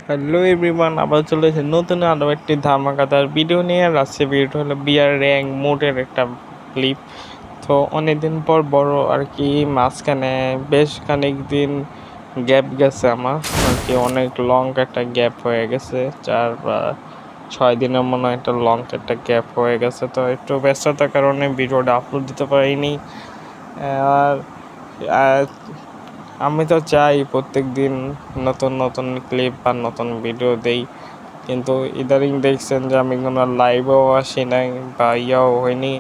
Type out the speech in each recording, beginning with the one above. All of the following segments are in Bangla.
হ্যালো এভরিওয়ান, আবার চলে এসেছে নতুন আরও একটি ধামাকাদার ভিডিও নিয়ে। আর আজকে ভিডিওটা হলো বিয়ার র্যাঙ্ক মোডের একটা ক্লিপ। তো অনেকদিন পর বড় আর কি মাঝখানে বেশ খানিক দিন গ্যাপ গেছে আমার আর কি, অনেক লং একটা গ্যাপ হয়ে গেছে, 4 বা 6 দিনের মনে হয় একটা লং একটা গ্যাপ হয়ে গেছে। তো একটু ব্যস্ততার কারণে ভিডিওটা আপলোড দিতে পারিনি। আর আমি তো চাই প্রত্যেক দিন নতুন নতুন ক্লিপ বা নতুন ভিডিও দেই, কিন্তু ইদানিং দেখছেন যে আমি কোনো লাইভেও আসি নাই বা ইয়াও হয়নি।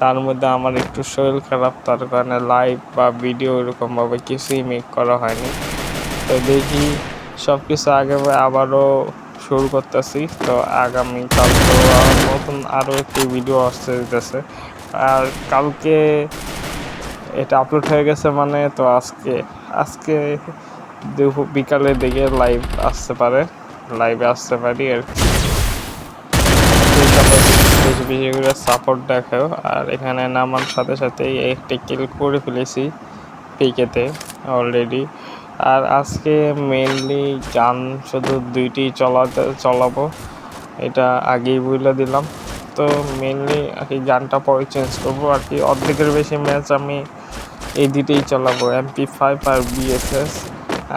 তার মধ্যে আমার একটু শরীর খারাপ, তার কারণে লাইভ বা ভিডিও এরকমভাবে কিছুই মেক করা হয়নি। তো দেখি সব কিছু আগে আবারও শুরু করতেছি। তো আগামীকাল তো নতুন আরও একটি ভিডিও আসতে দিতেছে। আর কালকে এটা আপলোড হয়ে গেছে মানে, তো আজকে বিকালের দিকে লাইভে আসতে পারি আর কি। বেশি বেশি করে সাপোর্ট দেখাও। আর এখানে নামার সাথে সাথেই একটি কিল করে ফেলেছি পিকেতে অলরেডি। আর আজকে মেনলি গান শুধু দুইটি চলাবো, এটা আগেই বলে দিলাম। তো মেনলি আর কি গানটা পরে চেঞ্জ করবো আর কি। অর্ধেকের বেশি ম্যাচ আমি এই দুটোই চালাবো, MP5 আর বিএসএস।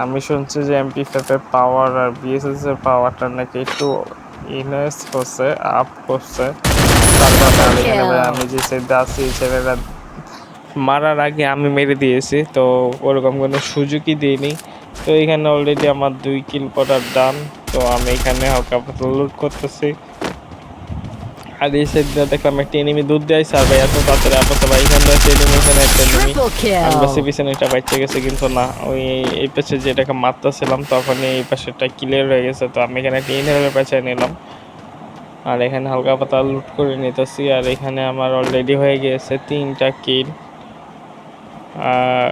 আমি শুনছি যে MP5 পাওয়ার আর বিএসএস এর পাওয়ারটা নাকি একটু ইনহেন্স করছে, আপ করছে। তার কারণে এখানে আমি যে সেটটা আছি সেটা মারার আগে আমি মেরে দিয়েছি, তো ওরকম কোনো সুযোগই দিইনি। তো এখানে অলরেডি আমার 2 কিল করার ডান। তো আমি এখানে হালকা পাতলা লুট করতেছি। আর এই সাইডে দেখলাম একটা এনিমি দুধ দেয় স্যার ভাই, এত তাড়াতাড়ি আপত্তি ভাই এখানে এখানে একটা এনিমি আমি বাসে পিছনে এটা বাচ্চা গেছে, কিন্তু না, ওই এই পাশে যেটাকে মারতেছিলাম তখন এই পাশেটা ক্লিয়ার হয়ে গেছে। তো আমি এখানে একটা ইনহেলার পেঁচায় নিলাম আর এখানে হালকা পাতলা লুট করে নিতেছি। আর এখানে আমার অলরেডি হয়ে গিয়েছে 3টা কিল। আর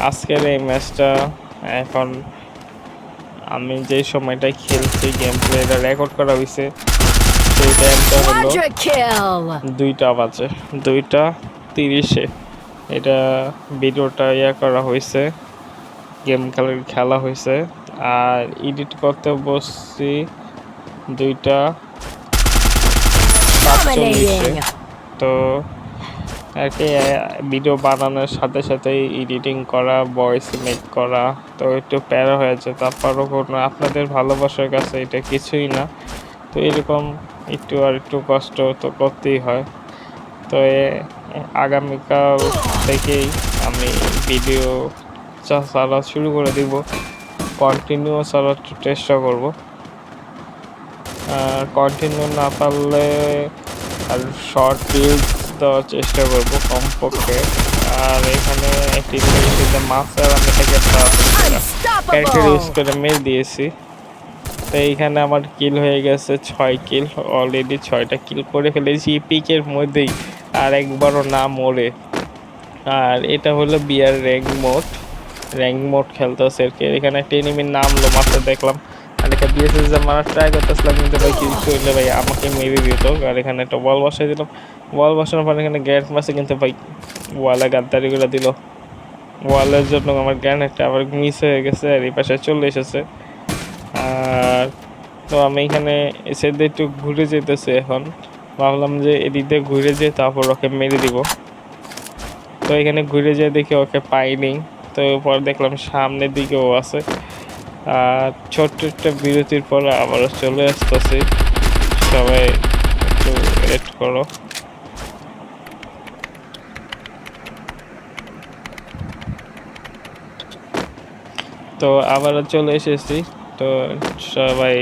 আজকের এই ম্যাচটা এখন আমি যে সময়টায় খেলছি গেম প্লে এটা রেকর্ড করা হয়েছে, সেই টাইমটা হলো 2টা বাজে, 2:30-এ এটা ভিডিওটা করা হয়েছে, গেম খেলা হয়েছে। আর এডিট করতে বসছি 2:47-এ। তো আর কি ভিডিও বানানোর সাথে সাথেই এডিটিং করা, ভয়েস মেক করা, তো একটু প্যারা হয়েছে। তারপরও কোনো আপনাদের ভালোবাসার কাছে এটা কিছুই না। তো এরকম একটু কষ্ট তো করতেই হয়। তো আগামীকাল থেকেই আমি ভিডিও চালা শুরু করে দিব, কন্টিনিউ চালার চেষ্টা করব। কন্টিনিউ না পারলে আর শর্ট রিলস দেওয়ার চেষ্টা করবো কমপক্ষে। আর এখানে একটি মাস্টার আমি এটাকে ক্যারেক্টার ইউজ করে মেরে দিয়েছি। তো এইখানে আমার কিল হয়ে গেছে 6 কিল, অলরেডি 6টা কিল করে ফেলেছি পিকের মধ্যেই, আর একবারও না মরে। আর এটা হলো বিয়ার র্যাঙ্ক মোড খেলতেছে আর কি। এখানে একটা এনিমির নামলো মাত্র দেখলাম, আর একটা বিএসএস মারার ট্রাই করতেছিলাম, কিন্তু ভাই কি করলে ভাই আমাকে মেরে দিত। আর এখানে একটা ওয়াল বসাই দিলাম, ওয়াল বসানোর পর এখানে গ্যারেট মারছে, কিন্তু ভাই ওয়ালে গাদ্দারি করে দিল। ওয়ালের জন্য আমার গ্যারেটটা আবার মিস হয়ে গেছে আর এই পাশে চলে এসেছে। আর তো আমি এখানে এসে একটু ঘুরে যেতেছি, এখন ভাবলাম যে এদিক দিয়ে ঘুরে যেয়ে তারপর ওকে মেরে দিব। তো এখানে ঘুরে যেয়ে দেখি ওকে পাইনি। তো পর দেখলাম সামনের দিকেও আছে। আর ছোট্ট একটা বিরতির পর আবারও চলে আসতেছি, সবাই একটু ওয়েট করো। তো আবারও চলে এসেছি। তো সবাই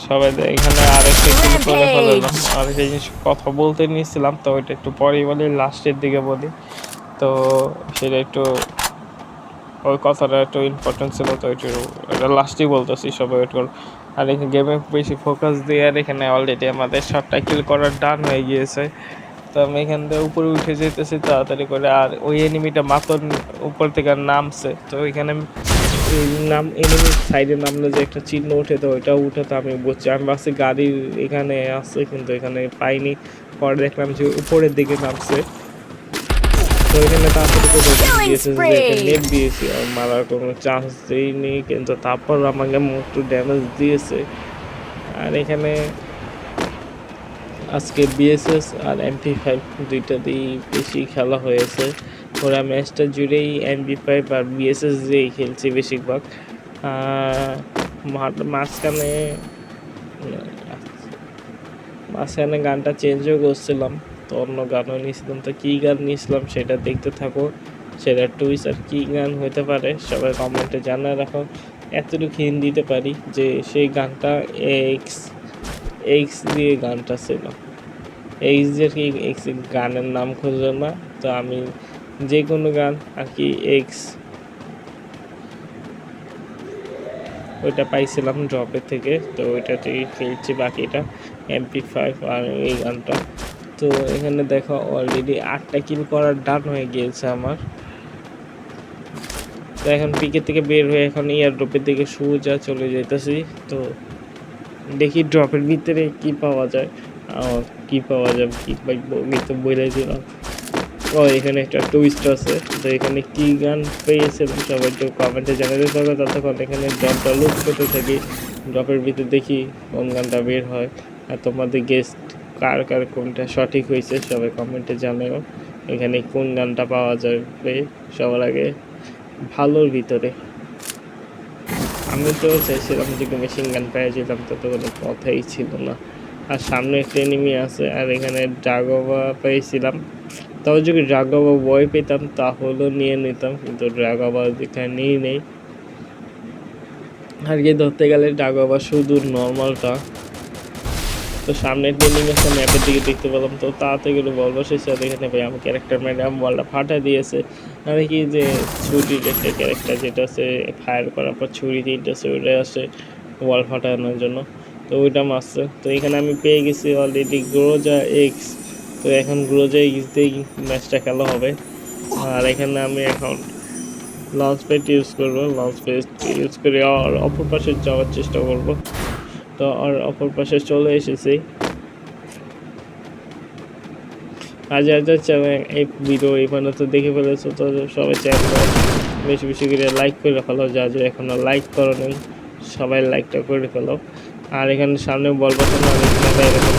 সবাই এখানে আরেকটা ক্লিক করে ফেলাম। আরেকটা জিনিস কথা বলতে নিয়েছিলাম, তো ওইটা একটু পরেই বলি, লাস্টের দিকে বলি। তো সেটা একটু ওই কথাটা একটু ইম্পর্টেন্ট ছিল, তো এটা লাস্টেই বলতেছি, সবাই ওয়েট করো। আর এখানে গেমে বেশি ফোকাস দিয়ে, আর এখানে অলরেডি আমাদের 7টা কিল করার ডান হয়ে গিয়েছে। তো আমি এখান থেকে উপরে উঠে যেতেছি তাড়াতাড়ি করে, আর ওই এনিমিটা মাত্র উপর থেকে নামছে। তো এখানে এনিমির সাইডে নামলে যে একটা চিহ্ন ওঠে, তো ওইটা উঠে, তো আমি বুঝছি, আমি ভাবছি গাড়ির এখানে আছে, কিন্তু এখানে পাইনি। পরে দেখলাম যে উপরের দিকে নামছে। তো এখানে তাড়াতাড়ি করে Killing দিয়েছে যে একটা spree! নেট দিয়েছি আর মারার কোনো চান্স দেইনি, কিন্তু তারপর আমাকে একটু ড্যামেজ দিয়েছে। আর এখানে আজকে বিএসএস আর MP5 দুইটা দিয়েই বেশি খেলা হয়েছে। ওরা ম্যাচটা জুড়েই MP5 আর বিএসএস দিয়েই খেলছি বেশিরভাগ। মাঝখানে মাঝখানে গানটা চেঞ্জও করছিলাম, তো অন্য গানও নিয়েছিলাম। তো কী গান নিয়েছিলাম সেটা দেখতে থাকো। সেটা টুইস আর কী গান হতে পারে সবাই কমেন্টে জানায় রাখো। এতটুকু হিন্ট দিতে পারি যে সেই গানটা এক্স এক্স দিয়ে গানটা ছিল। এক্স দিয়ে কি এক্স গানের নাম খুঁজলো না, তো আমি যে কোনো গান আর কি এক্স ওইটা পাইছিলাম ড্রপের থেকে, তো ওইটাতেই খেলছি বাকিটা MP5 আর এই গানটা। তো এখানে দেখো অলরেডি 8টা কিল করার ডান হয়ে গিয়েছে আমার। তো এখন পিকের থেকে বের হয়ে এখন ইয়ার ড্রপের দিকে সোজা চলে যেতেছি। তো দেখি ড্রপের ভিতরে কি পাওয়া যায়, কি পাওয়া যাবে কি পাইবো তো বলে দিলাম। ও এখানে একটা টুইস্ট আছে, তো এখানে কি গান পেয়েছিলাম সবাই একটু কমেন্টে জানাতে থাকো। ততক্ষণ এখানে ড্রপটা লুক করতে থাকি, ড্রপের ভিতরে দেখি কোন গানটা বের হয়। আর তোমাদের গেস্ট কার কার কোনটা সঠিক হয়েছে সবাই কমেন্টে জানাও। এখানে কোন গানটা পাওয়া যাবে সবার আগে ভালোর ভিতরে। আমি তো চাইছিলাম যে মেশিন গান পেয়ে যেতাম, তো কোনো কথাই ছিল না। আর সামনে একটা এনিমি আছে, আর এখানে ড্রাগোভা পেয়েছিলাম। তাও যদি ড্রাগোভা বয় পেতাম তাহলেও নিয়ে নিতাম, কিন্তু ড্রাগোভা এখানে নিয়ে নেই। আর গিয়ে ধরতে গেলে ড্রাগোভা শুধু নর্মালটা। তো সামনে একটা এনিমি আছে, ম্যাপের দিকে দেখতে পেলাম, তো তাড়াতাড়ি করে বল বসেছে। আর এখানে ভাই আমার ক্যারেক্টার ম্যাডাম বলটা ফাটা দিয়েছে। আমি কি যে ছুরির একটা ক্যারেক্টার যেটা আছে ফায়ার করার পর ছুরি তিনটা ছুরি আসে ওয়াল ফাটানোর জন্য, তো ওইটা মারছে। তো এখানে আমি পেয়ে গেছি অলরেডি গ্রোজা এক্স। তো এখন গ্রোজা এক্স দিয়েই ম্যাচটা খেলা হবে। আর এখানে আমি এখন লঞ্চ প্যাড ইউজ করবো, লঞ্চ প্যাড ইউজ করে আর অপর পাশে যাওয়ার চেষ্টা করব। তো আর অপর পাশে চলে এসেছি। আজ এই ভিডিও এখানে তো দেখে ফেলেছো, তো সবাই চ্যানেলটা বেশি বেশি করে লাইক করে ফেলো। যা এখনো লাইক করো নেই সবাই লাইকটা করে ফেলো। আর এখানে সামনে বল বসানো, আর এখানে এরকম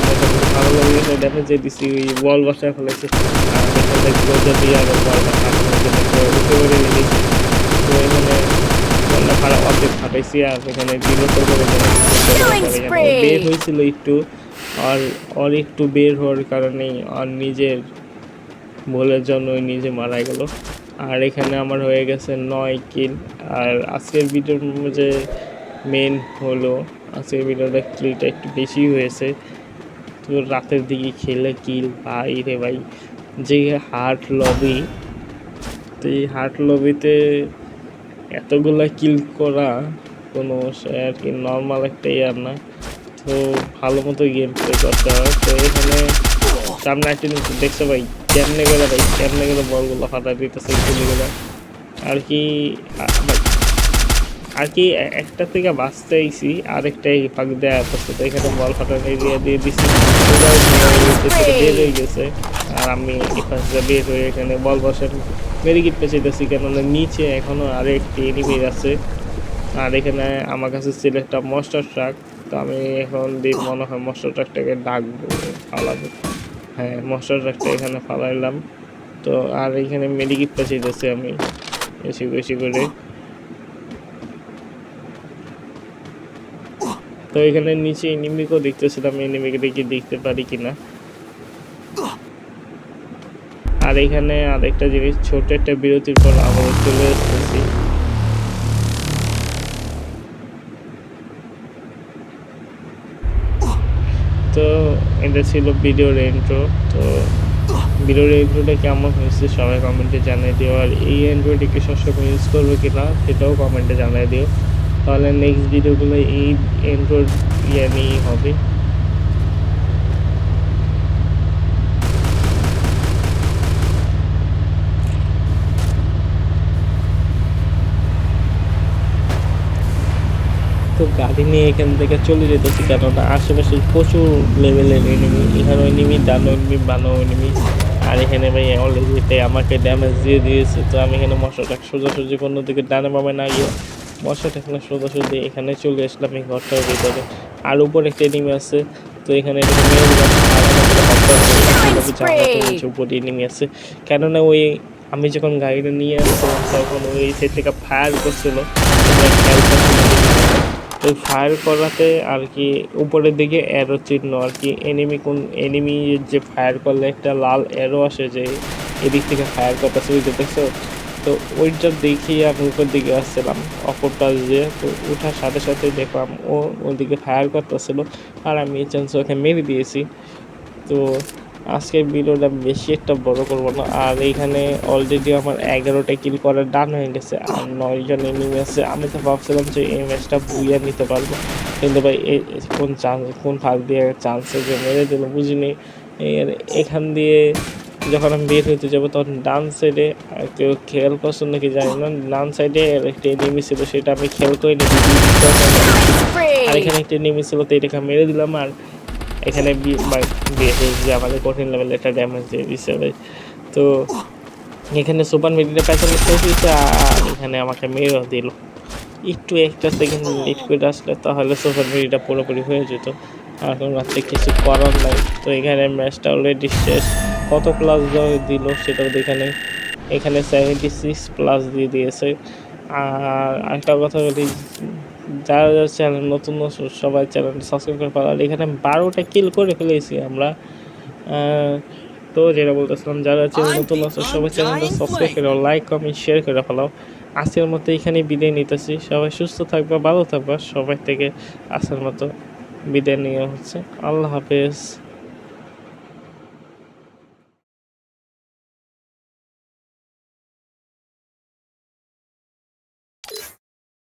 ভালো লাগে দেখা যে দিচ্ছি বল বসায় ফেলেছে। আর এখানে গ্লোজা দিয়ে আগে বলটা উঠে করে লেগেছি। তো এখানে বলটা খারাপ অর্ধেক ফাটাইছি। আর এখানে বের হয়েছিল একটু, আর একটু বের হওয়ার কারণেই আর নিজের ভুলের জন্য নিজে মারা গেল। আর এখানে আমার হয়ে গেছে 9 কিল। আর আজকের ভিডিওর যে মেন হলো আজকের ভিডিওটা কিলটা একটু বেশি হয়েছে। তো রাতের দিকে খেলে কিল ভাই রে ভাই, যে হার্ট লবি, তো এই হার্ট লবিতে এতগুলা কিল করা কোনো আর কি নর্মাল একটা ইয়ার না। তো ভালো মতো গেম প্লে করতে হয়। তো এখানে সামনে একটা দেখছো ভাই কেমনে গেলে বলগুলো ফাটা দিতেছে গুলিগুলো। আর কি একটা থেকে বাঁচতে আইছি, আরেকটাই ফাঁক দেওয়া করছে। তো এখানে বল ফাটানো দিয়ে দিচ্ছি, বের হয়ে গেছে। আর আমি এখানে বের হয়ে এখানে বল বসার মেডিকেট পেঁচাইতেছি, কেননা নিচে এখনো আরেকটি এনিমি আছে। আর এখানে আমার কাছে ছিল একটা মস্টার ট্রাক, তো আমি এখন মনে হয় মস্টার ট্রাকটাকে ডাকবো, ফালাবো। হ্যাঁ, মস্টার ট্রাকটা এখানে ফালাইলাম। তো আর এখানে মেডিকেট পেঁচাইতেছি আমি বেশি বেশি করে। তো এখানে নিচে এনিমিকেও দেখতেছিলাম, এনিমিকে দেখতে পারি কিনা। আর এখানে আরেকটা জিনিস, ছোট একটা বিরতির পর আবার চলে আসতেছি। তো এটা ছিল ভিডিওর ইন্ট্রো। তো ভিডিওর ইন্ট্রোটা কেমন হয়েছে সবাই কমেন্টে জানিয়ে দিও। আর এই ইন্ট্রোটিকে সবসময় ইউজ করবে কিনা সেটাও কমেন্টে জানিয়ে দিও, তাহলে নেক্সট ভিডিওগুলো এই ইন্ট্রো নিয়েই হবে। তো গাড়ি নিয়ে এখান থেকে চলে যেতেছি, কেননা আশেপাশে প্রচুর লেভেলের এনিমি। এখানে এনিমি, ডানো এনিমি, বানো এনিমি। আর এখানে ভাই অলরেডি আমাকে ড্যামেজ দিয়ে দিয়েছে। তো আমি এখানে মশাটা সোজাসুজি কোনো দিকে ডানে বামে না গিয়ে মশাটা এখানে সোজাসুজি এখানে চলে আসলাম এই ঘরটার ভিতরে। আর উপরে একটা এনিমি আছে, তো এখানে এটাকে মেরে দিলাম। আর আমাদের জানলাতে নিচে উপরে এনিমি আছে, কেননা ওই আমি যখন গাড়িটা নিয়ে আসছিলাম তখন ওই সাইড থেকে ফায়ার করছিল। ওই ফায়ার করাতে আর কি উপরের দিকে অ্যারো চিহ্ন আর কি এনিমি যে ফায়ার করলে একটা লাল অ্যারো আসে যে এদিক থেকে ফায়ার করতেছে, ওই দেখতেছো। তো ওইটা দেখিয়ে আমি উপর দিকে আসছিলাম অপর পাশ দিয়ে। তো ওঠার সাথে সাথে দেখলাম ও ওদিকে ফায়ার করতেছিল আর আমি এই চান্স ওকে মেরে দিয়েছি। তো আজকের ভিডিওটা বেশি একটা বড় করবো না। আর এইখানে অলরেডি আমার 11টা কিল করার ডান হয়ে গেছে আর 9জন এনিমি আছে। আমি তো ভাবছিলাম যে এই ম্যাচটা বুইয়া নিতে পারবো, কিন্তু ভাই কোন ফাঁক দিয়ে চান্সে যে মেরে দিল বুঝিনি। এখান দিয়ে যখন আমি বের হইতে যাবো তখন ডান সাইডে কেউ খেয়াল করছো নাকি জানি না, ডান সাইডে একটা এনিমি ছিল, সেটা আমি খেয়াল করিনি। আর এখানে একটা এনিমি ছিল, তো এটাকে মেরে দিলাম। আর এখানে যে আমাদের কঠিন লেভেলে একটা ড্যামেজ দিয়ে দিচ্ছে ভাই। তো এখানে সুপার মিডিটা পেছনে শেষ হয়েছে আর এখানে আমাকে মেরেও দিল। একটু একটা সেকেন্ড লেট করে আসলে তাহলে সুপার মিডিটা পুরোপুরি হয়ে যেত, আর এখন রাত্রে কিছু করার নাই। তো এখানে ম্যাচটা অলরেডি শেষ। কত প্লাস দিল সেটাও এখানে 76 প্লাস দিয়ে দিয়েছে। আর একটা কথা বলি, যারা যারা চ্যানেল নতুন সবাই চ্যানেলটা সাবস্ক্রাইব করে ফেলো। আর এখানে 12টা কিল করে ফেলেছি আমরা। তো যেটা বলতেছিলাম, যারা চ্যানেল নতুন আছে সবাই চ্যানেলটা সাবস্ক্রাইব করে লাইক কমেন্ট শেয়ার করে ফেলাও। আজকের মতো এখানেই বিদায় নিতেছি। সবাই সুস্থ থাকবা, ভালো থাকবা। সবাই থেকে আজকের মতো বিদায় নেওয়া হচ্ছে। আল্লাহ হাফেজ।